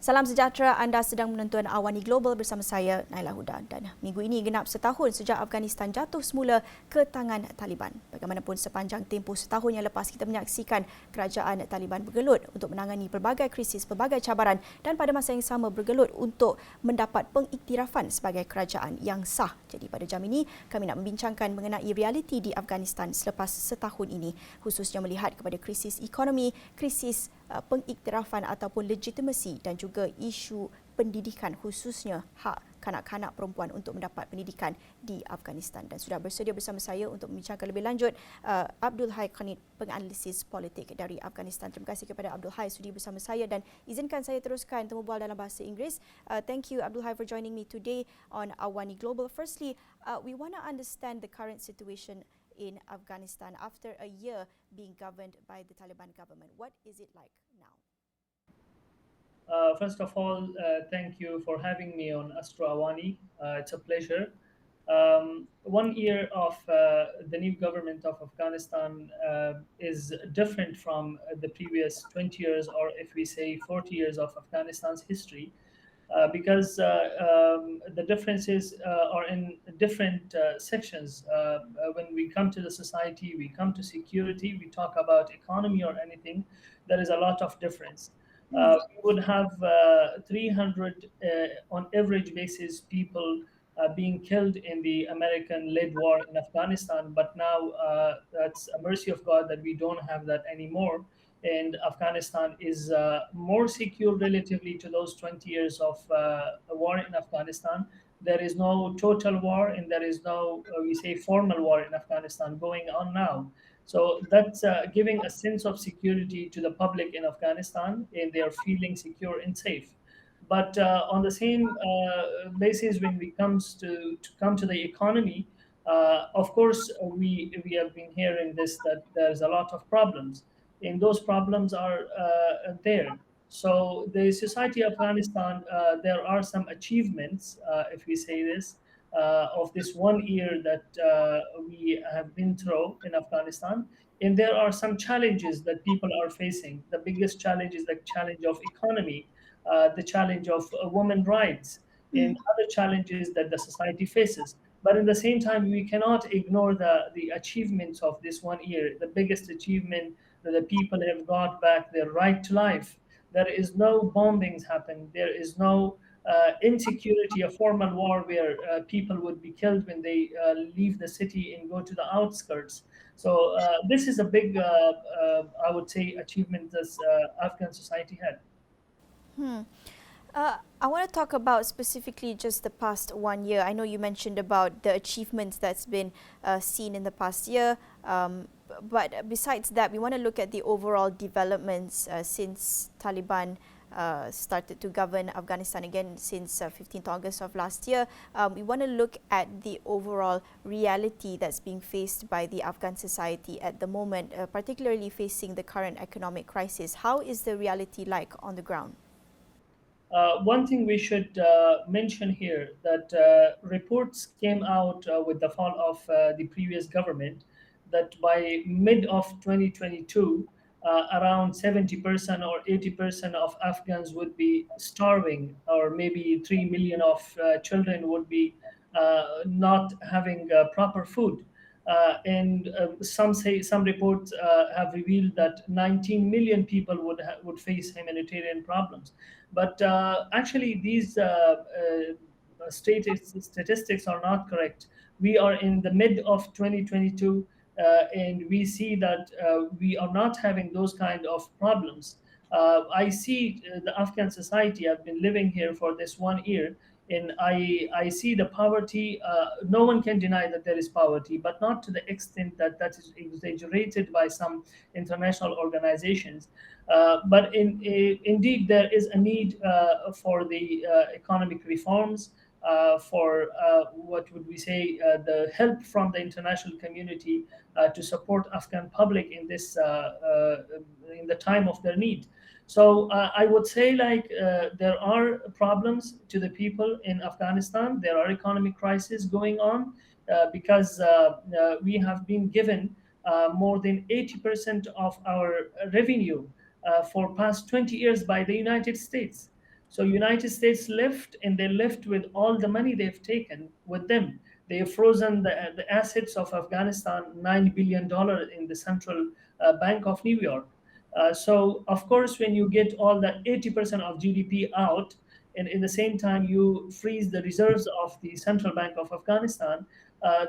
Salam sejahtera, anda sedang menonton AWANI Global bersama saya, Naila Huda. Dan minggu ini genap setahun sejak Afghanistan jatuh semula ke tangan Taliban. Bagaimanapun sepanjang tempoh setahun yang lepas kita menyaksikan kerajaan Taliban bergelut untuk menangani pelbagai krisis, pelbagai cabaran dan pada masa yang sama bergelut untuk mendapat pengiktirafan sebagai kerajaan yang sah. Jadi pada jam ini kami nak membincangkan mengenai realiti di Afghanistan selepas setahun ini, khususnya melihat kepada krisis ekonomi, krisis pengiktirafan ataupun legitimasi dan juga isu pendidikan, khususnya hak kanak-kanak perempuan untuk mendapat pendidikan di Afghanistan. Dan sudah bersedia bersama saya untuk membincangkan lebih lanjut Abdul Hai Qanit, penganalisis politik dari Afghanistan. Terima kasih kepada Abdul Hai sudi bersama saya dan izinkan saya teruskan temu bual dalam bahasa Inggeris. Thank you Abdul Hai for joining me today on AWANI Global. Firstly, we want to understand the current situation in Afghanistan after a year being governed by the Taliban government. What is it like now? First of all, thank you for having me on Astro Awani. It's a pleasure. 1 year of the new government of Afghanistan is different from the previous 20 years, or if we say 40 years of Afghanistan's history, because the differences are in different sections. When we come to the society, we come to security, we talk about economy or anything, there is a lot of difference. We would have 300 on average basis people being killed in the American-led war in Afghanistan, but now that's a mercy of God that we don't have that anymore. And Afghanistan is more secure relatively to those 20 years of war in Afghanistan. There is no total war, and there is no, we say, formal war in Afghanistan going on now. So that's giving a sense of security to the public in Afghanistan, and they are feeling secure and safe. But on the same basis, when we come to the economy, of course, we have been hearing this, that there's a lot of problems, and those problems are there. So the society of Afghanistan, there are some achievements, if we say this, of this 1 year that we have been through in Afghanistan. And there are some challenges that people are facing. The biggest challenge is the challenge of economy, the challenge of women rights, and other challenges that the society faces. But at the same time, we cannot ignore the achievements of this 1 year. The biggest achievement that the people have got back their right to life. There is no bombings happen. There is no insecurity, a formal war where people would be killed when they leave the city and go to the outskirts. So this is a big, I would say, achievement that Afghan society had. I want to talk about specifically just the past 1 year. I know you mentioned about the achievements that's been seen in the past year, but besides that, we want to look at the overall developments since Taliban started to govern Afghanistan again since 15th August of last year. We want to look at the overall reality that's being faced by the Afghan society at the moment, particularly facing the current economic crisis. How is the reality like on the ground? One thing we should mention here, that reports came out with the fall of the previous government, that by mid of 2022, around 70% or 80% of Afghans would be starving, or maybe 3 million of children would be not having proper food. Some reports have revealed that 19 million people would face humanitarian problems. But actually, these statistics are not correct. We are in the mid of 2022, and we see that we are not having those kind of problems. I see the Afghan society. I've been living here for this 1 year, and I see the poverty. No one can deny that there is poverty, but not to the extent that is exaggerated by some international organizations. But indeed, there is a need for the economic reforms, for what would we say, the help from the international community to support Afghan public in this in the time of their need. So I would say, like, there are problems to the people in Afghanistan. There are economic crises going on because we have been given more than 80% of our revenue for past 20 years by the United States. So United States left, and they left with all the money they've taken with them. They have frozen the assets of Afghanistan, $9 billion in the central bank of New York. So of course, when you get all the 80% of GDP out, and in the same time you freeze the reserves of the central bank of Afghanistan,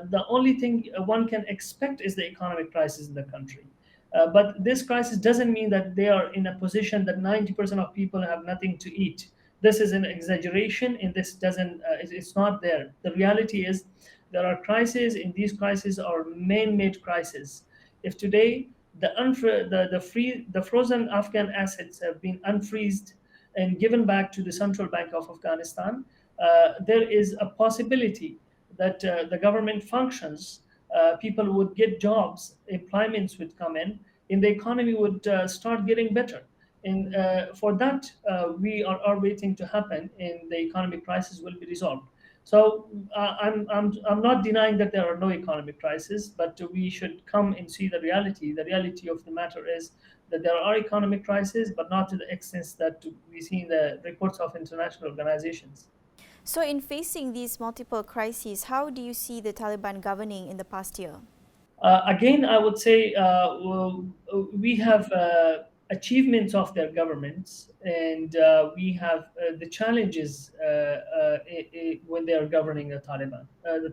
the only thing one can expect is the economic crisis in the country. But this crisis doesn't mean that they are in a position that 90% of people have nothing to eat. This is an exaggeration, and this doesn't. It's not there. The reality is, there are crises, and these crises are man-made crises. If today the frozen Afghan assets have been unfreezed and given back to the central bank of Afghanistan, there is a possibility that the government functions, people would get jobs, employments would come in, and the economy would start getting better. And for that, we are waiting to happen, and the economic crisis will be resolved. So I'm not denying that there are no economic crises, but we should come and see the reality. The reality of the matter is that there are economic crises, but not to the extent that we see in the reports of international organizations. So, in facing these multiple crises, how do you see the Taliban governing in the past year? Again, I would say we have achievements of their governments, and we have the challenges when they are governing the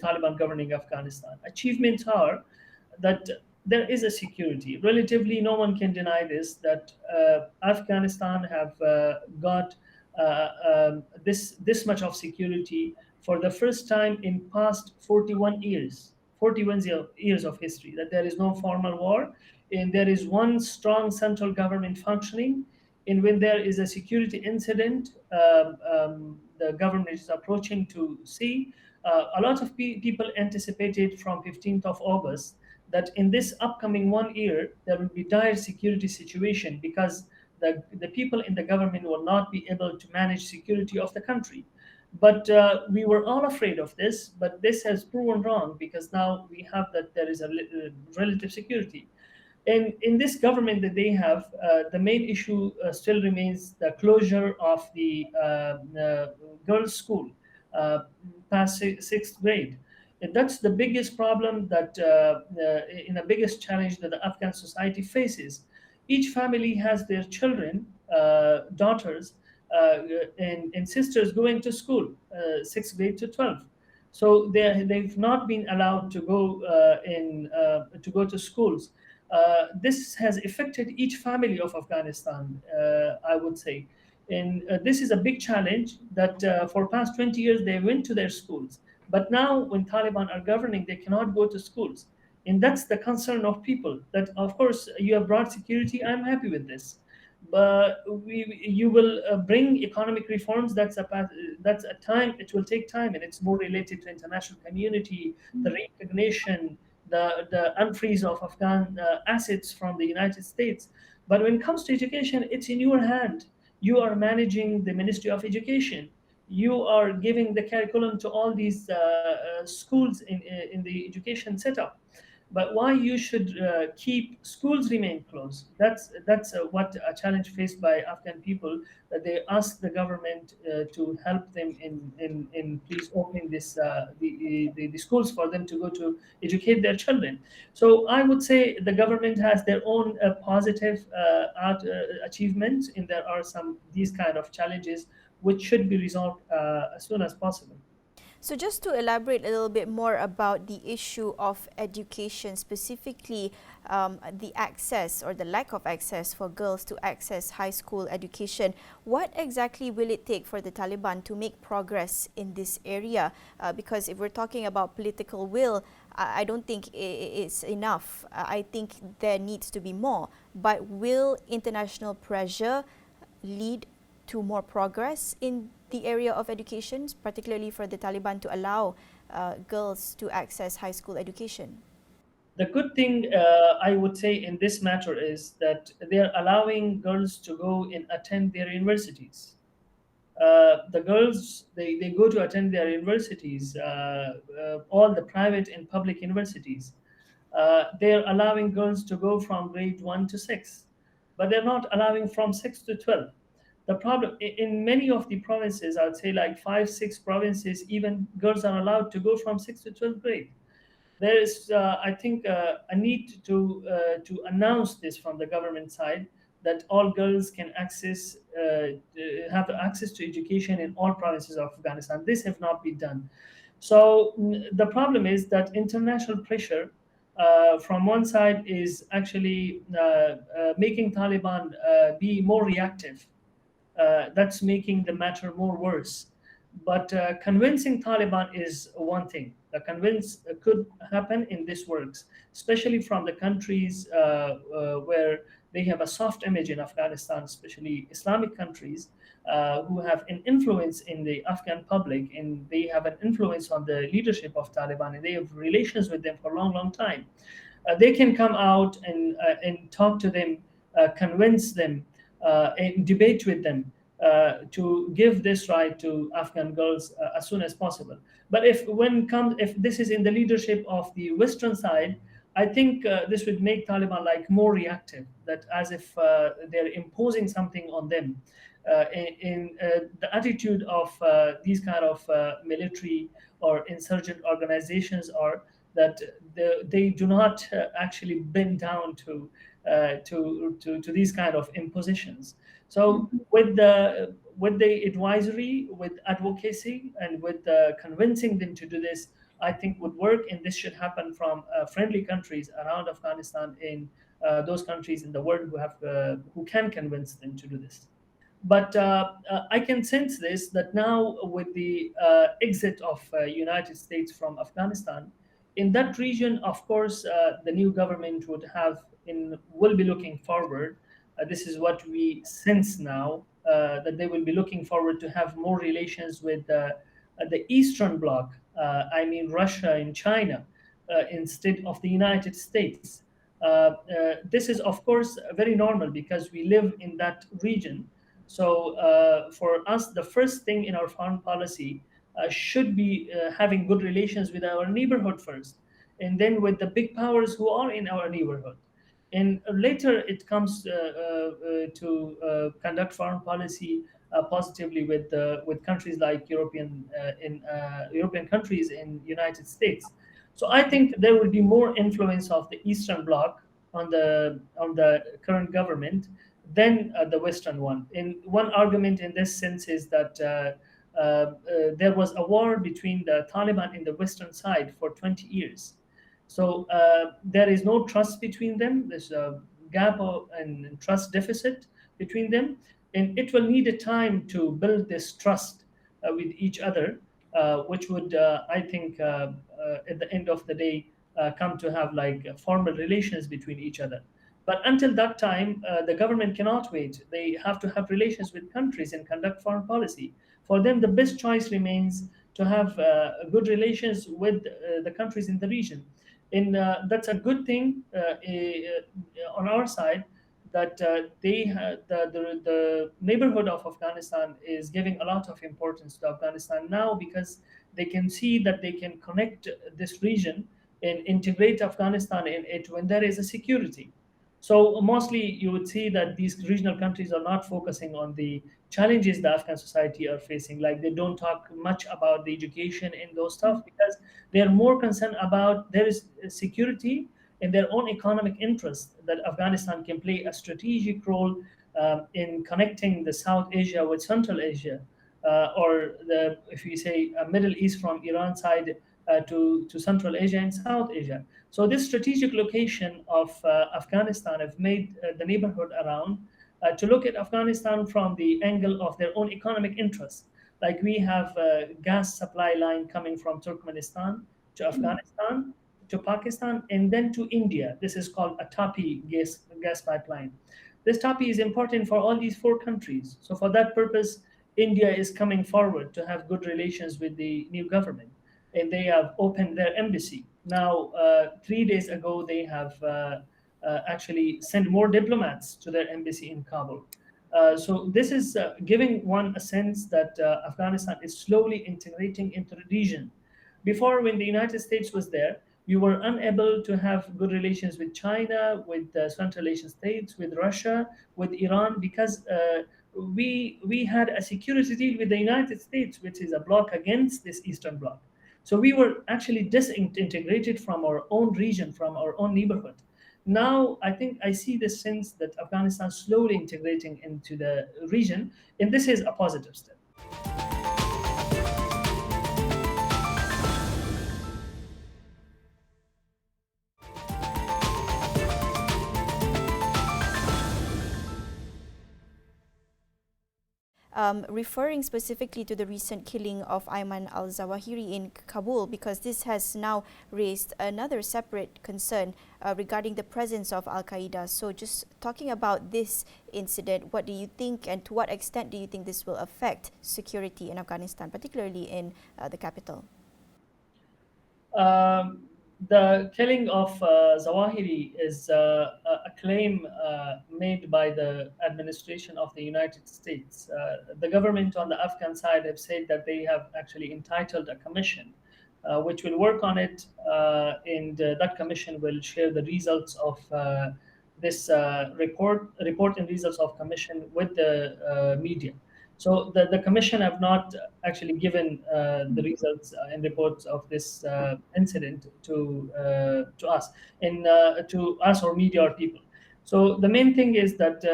Taliban governing Afghanistan. Achievements are that there is a security. Relatively, no one can deny this, that Afghanistan have got this much of security for the first time in past 41 years. 41 years of history, that there is no formal war, and there is one strong central government functioning. And when there is a security incident, the government is approaching to see. A lot of people anticipated from 15th of August that in this upcoming 1 year, there will be dire security situation, because the people in the government will not be able to manage security of the country. But we were all afraid of this, but this has proven wrong, because now we have that there is a relative security. And in this government that they have, the main issue still remains the closure of the girls' school uh, past sixth grade. And that's the biggest problem that, in the biggest challenge that the Afghan society faces. Each family has their children, daughters, and sisters going to school, sixth grade to 12th. So they've not been allowed to go to go to schools. This has affected each family of Afghanistan, I would say. And this is a big challenge that for past 20 years they went to their schools. But now when Taliban are governing, they cannot go to schools. And that's the concern of people, that of course you have brought security, I'm happy with this. But you will bring economic reforms. That's a time. It will take time, and it's more related to international community, the recognition, the unfreeze of Afghan assets from the United States. But when it comes to education, it's in your hand. You are managing the Ministry of Education. You are giving the curriculum to all these schools in the education setup. But why you should keep schools remain closed? That's what a challenge faced by Afghan people, that they ask the government to help them in please opening the schools for them to go to educate their children. So I would say the government has their own positive achievements, and there are some these kind of challenges which should be resolved as soon as possible. So, just to elaborate a little bit more about the issue of education, specifically the access or the lack of access for girls to access high school education, what exactly will it take for the Taliban to make progress in this area? Because if we're talking about political will, I don't think it's enough. I think there needs to be more. But will international pressure lead to more progress in the area of education, particularly for the Taliban to allow girls to access high school education? The good thing, I would say, in this matter is that they're allowing girls to go and attend their universities. The girls, they go to attend their universities, all the private and public universities. They're allowing girls to go from grade 1 to 6, but they're not allowing from 6 to 12. The problem in many of the provinces, I would say like 5, 6 provinces, even girls are allowed to go from 6th to 12th grade. There is, I think, a need to announce this from the government side, that all girls can have access to education in all provinces of Afghanistan. This have not been done. So the problem is that international pressure from one side is actually making Taliban be more reactive. That's making the matter more worse. But convincing Taliban is one thing. The convince could happen in this works, especially from the countries where they have a soft image in Afghanistan, especially Islamic countries who have an influence in the Afghan public, and they have an influence on the leadership of Taliban, and they have relations with them for a long, long time. They can come out and talk to them, convince them, and debate with them to give this right to Afghan girls as soon as possible. But if this is in the leadership of the Western side, I think this would make Taliban like more reactive, that as if they're imposing something on them. In the attitude of these kind of military or insurgent organizations are that they do not actually bend down to these kind of impositions. So with the advisory, with advocacy, and with convincing them to do this, I think would work, and this should happen from friendly countries around Afghanistan, in those countries in the world who can convince them to do this. But I can sense this, that now with the exit of United States from Afghanistan, in that region, of course, the new government will be looking forward. This is what we sense now, that they will be looking forward to have more relations with the Eastern Bloc. I mean Russia and China, instead of the United States. This is, of course, very normal because we live in that region. So for us, the first thing in our foreign policy should be having good relations with our neighborhood first, and then with the big powers who are in our neighborhood. And later it comes to conduct foreign policy positively with countries like European countries in United States. So I think there will be more influence of the Eastern Bloc on the current government than the Western one. And one argument in this sense is that there was a war between the Taliban and the Western side for 20 years. So there is no trust between them. There's a gap and trust deficit between them, and it will need a time to build this trust with each other, which would, I think, at the end of the day, come to have like formal relations between each other. But until that time, the government cannot wait. They have to have relations with countries and conduct foreign policy. For them, the best choice remains to have good relations with the countries in the region. And that's a good thing on our side, that the neighborhood of Afghanistan is giving a lot of importance to Afghanistan now, because they can see that they can connect this region and integrate Afghanistan in it when there is a security. So mostly you would see that these regional countries are not focusing on the challenges the Afghan society are facing. Like they don't talk much about the education and those stuff, because they are more concerned about there is security in their own economic interest, that Afghanistan can play a strategic role in connecting the South Asia with Central Asia, or if we say Middle East from Iran side to Central Asia and South Asia. So this strategic location of Afghanistan have made the neighborhood around to look at Afghanistan from the angle of their own economic interests. Like we have a gas supply line coming from Turkmenistan to Afghanistan, to Pakistan, and then to India. This is called a TAPI gas pipeline. This TAPI is important for all these four countries. So for that purpose, India is coming forward to have good relations with the new government, and they have opened their embassy. Now, 3 days ago, they have actually sent more diplomats to their embassy in Kabul. So this is giving one a sense that Afghanistan is slowly integrating into the region. Before, when the United States was there, we were unable to have good relations with China, with the Central Asian states, with Russia, with Iran, because we had a security deal with the United States, which is a bloc against this Eastern Bloc. So we were actually disintegrated from our own region, from our own neighborhood. Now, I think I see the sense that Afghanistan slowly integrating into the region, and this is a positive step. Referring specifically to the recent killing of Ayman al-Zawahiri in Kabul, because this has now raised another separate concern regarding the presence of Al-Qaeda. So just talking about this incident, what do you think, and to what extent do you think this will affect security in Afghanistan, particularly in the capital? The killing of Zawahiri is a claim made by the administration of the United States. The government on the Afghan side have said that they have actually entitled a commission which will work on it, and that commission will share the results of this report and results of commission with the media. So the commission have not actually given the results and reports of this incident to us, to us or media or people. So the main thing is that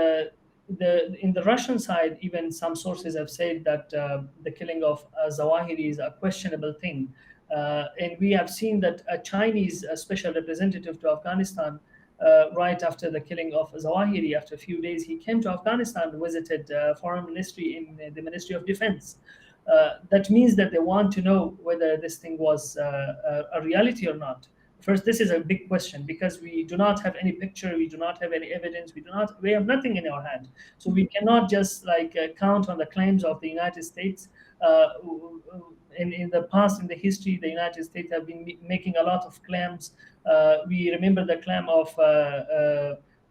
in the Russian side, even some sources have said that the killing of Zawahiri is a questionable thing, and we have seen that a Chinese special representative to Afghanistan, right after the killing of Zawahiri, after a few days, he came to Afghanistan, visited foreign ministry in the Ministry of Defense. That means that they want to know whether this thing was a reality or not. First, this is a big question because we do not have any picture, we do not have any evidence, we have nothing in our hand. So we cannot just count on the claims of the United States. In the past, in the history, the United States have been making a lot of claims. We remember the claim of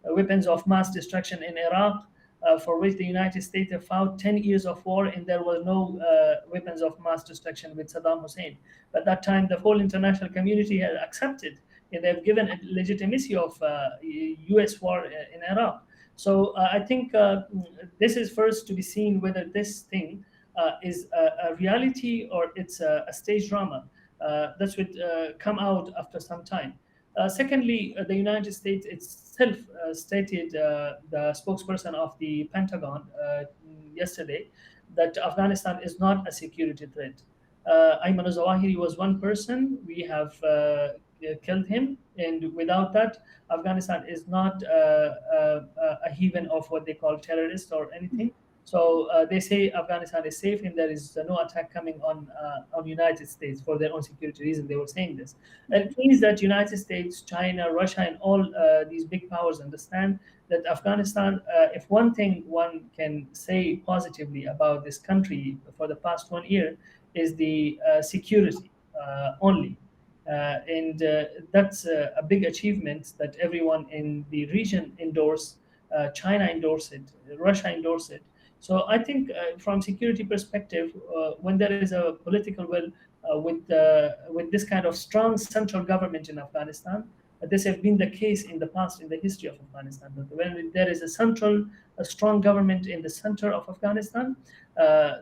weapons of mass destruction in Iraq, for which the United States have fought 10 years of war, and there was no weapons of mass destruction with Saddam Hussein. But that time, the whole international community has accepted, and they've given a legitimacy of U.S. war in Iraq. So I think this is first to be seen whether this thing is a reality or it's a stage drama. That would come out after some time. Secondly, the United States itself stated, the spokesperson of the Pentagon yesterday, that Afghanistan is not a security threat. Ayman al-Zawahiri was one person. We have killed him, and without that, Afghanistan is not a haven of what they call terrorists or anything. So they say Afghanistan is safe and there is no attack coming on United States for their own security reason. They were saying this. And it means that United States, China, Russia, and all these big powers understand that Afghanistan, if one thing one can say positively about this country for the past 1 year, is the security only. And that's a big achievement that everyone in the region endorse. China endorsed it, Russia endorsed it. So I think from security perspective, when there is a political will with this kind of strong central government in Afghanistan, this has been the case in the past in the history of Afghanistan. That when there is a strong government in the center of Afghanistan,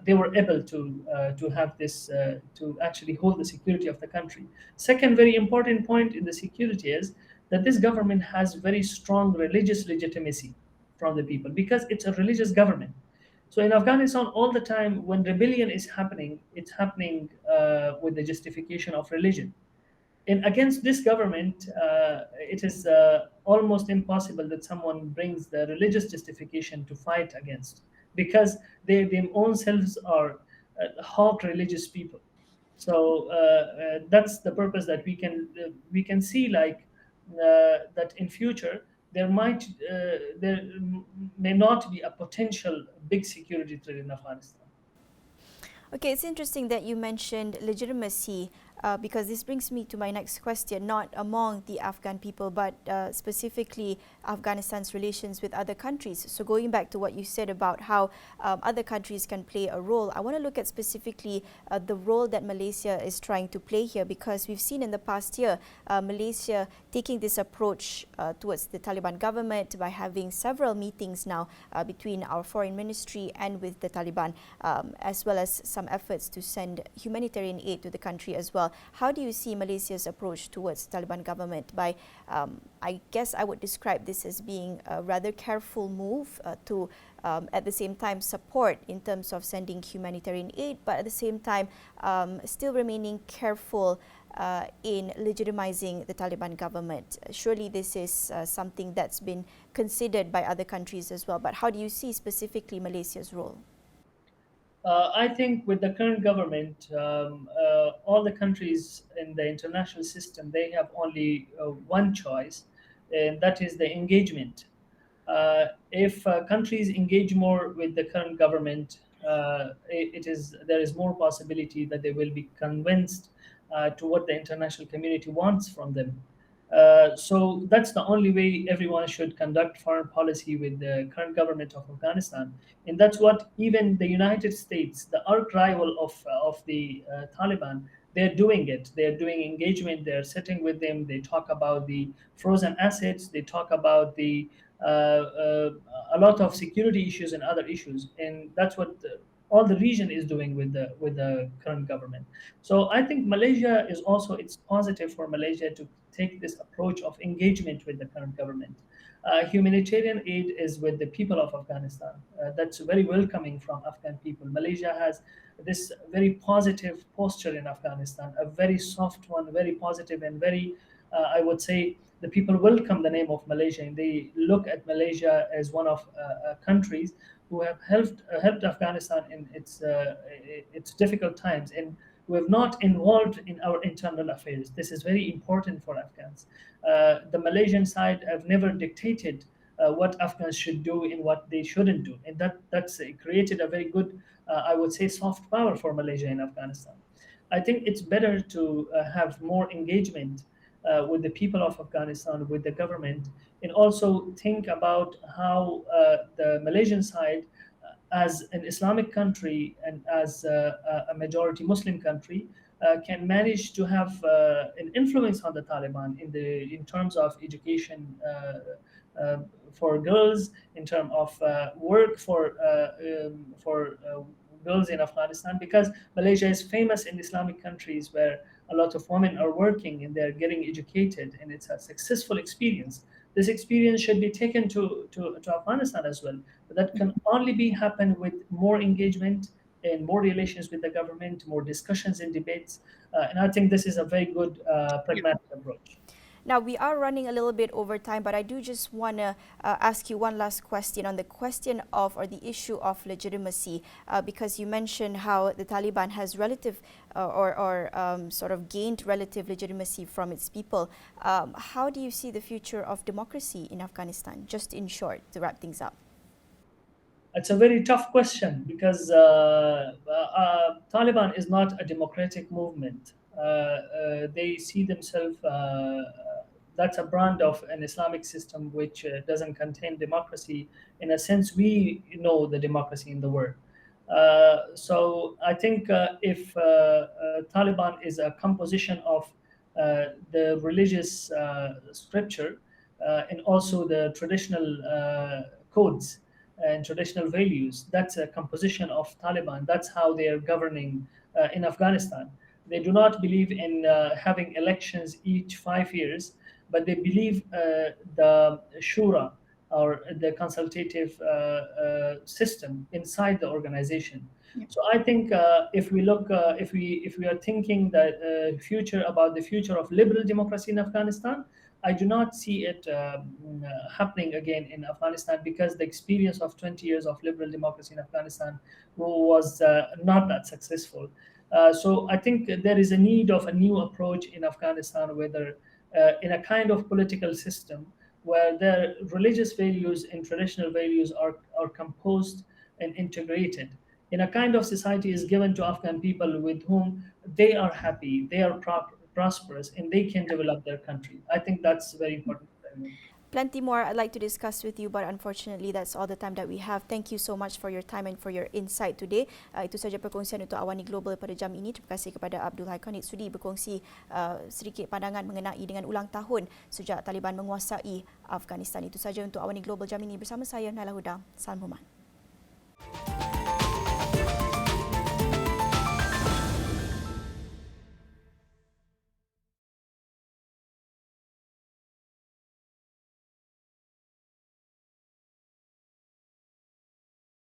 they were able to have this to actually hold the security of the country. Second, very important point in the security is that this government has very strong religious legitimacy from the people because it's a religious government. So in Afghanistan, all the time when rebellion is happening, it's happening with the justification of religion. And against this government, it is almost impossible that someone brings the religious justification to fight against, because they themselves are hawk religious people. So that's the purpose that we can see that in future there may not be a potential big security threat in Afghanistan. Okay, it's interesting that you mentioned legitimacy because this brings me to my next question, not among the Afghan people, but specifically Afghanistan's relations with other countries. So going back to what you said about how other countries can play a role, I want to look at specifically the role that Malaysia is trying to play here, because we've seen in the past year Malaysia taking this approach towards the Taliban government by having several meetings now between our foreign ministry and with the Taliban, as well as some efforts to send humanitarian aid to the country as well. How do you see Malaysia's approach towards the Taliban government by, I guess I would describe this as being a rather careful move to at the same time support in terms of sending humanitarian aid, but at the same time still remaining careful in legitimizing the Taliban government? Surely this is something that's been considered by other countries as well, but how do you see specifically Malaysia's role? I think with the current government, all the countries in the international system, they have only one choice, and that is the engagement. If countries engage more with the current government, there is more possibility that they will be convinced to what the international community wants from them. So that's the only way everyone should conduct foreign policy with the current government of Afghanistan, and that's what even the United States, the arch rival of the Taliban, they're doing it. They're doing engagement. They're sitting with them. They talk about the frozen assets. They talk about the a lot of security issues and other issues, and that's what all the region is doing with the current government. So I think Malaysia is also, it's positive for Malaysia to take this approach of engagement with the current government. Humanitarian aid is with the people of Afghanistan. That's very welcoming from Afghan people. Malaysia has this very positive posture in Afghanistan, a very soft one, very positive, and very, I would say, the people welcome the name of Malaysia, and they look at Malaysia as one of countries who have helped Afghanistan in its difficult times, and who have not involved in our internal affairs. This is very important for Afghans. The Malaysian side have never dictated what Afghans should do and what they shouldn't do, and that's created a very good, I would say, soft power for Malaysia in Afghanistan. I think it's better to have more engagement with the people of Afghanistan, with the government, and also think about how the Malaysian side, as an Islamic country and as a majority Muslim country, can manage to have an influence on the Taliban in terms of education for girls, in terms of work for girls in Afghanistan, because Malaysia is famous in Islamic countries where a lot of women are working and they're getting educated, and it's a successful experience. This experience should be taken to Afghanistan as well. But that can only be happen with more engagement and more relations with the government, more discussions and debates. And I think this is a very good pragmatic approach. Now, we are running a little bit over time, but I do just want to ask you one last question on the question of, or the issue of legitimacy, because you mentioned how the Taliban has relative sort of gained relative legitimacy from its people. How do you see the future of democracy in Afghanistan, just in short, to wrap things up? It's a very tough question because Taliban is not a democratic movement. They see themselves, that's a brand of an Islamic system which doesn't contain democracy in a sense we know the democracy in the world. So I think if Taliban is a composition of the religious scripture and also the traditional codes and traditional values. That's a composition of Taliban. That's how they are governing in Afghanistan. They do not believe in having elections each 5 years, but they believe the shura, or the consultative system inside the organization. Yeah. So I think if we look, if we are thinking that future about the future of liberal democracy in Afghanistan, I do not see it happening again in Afghanistan, because the experience of 20 years of liberal democracy in Afghanistan was not that successful. So I think there is a need of a new approach in Afghanistan, whether in a kind of political system where their religious values and traditional values are composed and integrated. in a kind of society is given to Afghan people with whom they are happy, they are prosperous, and they can develop their country. I think that's very important for everyone. Plenty more I'd like to discuss with you, but unfortunately that's all the time that we have. Thank you so much for your time and for your insight today. Itu saja perkongsian untuk Awani Global pada jam ini. Terima kasih kepada Abdul Hai Qanit sudi berkongsi sedikit pandangan mengenai dengan ulang tahun sejak Taliban menguasai Afghanistan. Itu saja untuk Awani Global jam ini bersama saya Naila Huda. Salam hormat.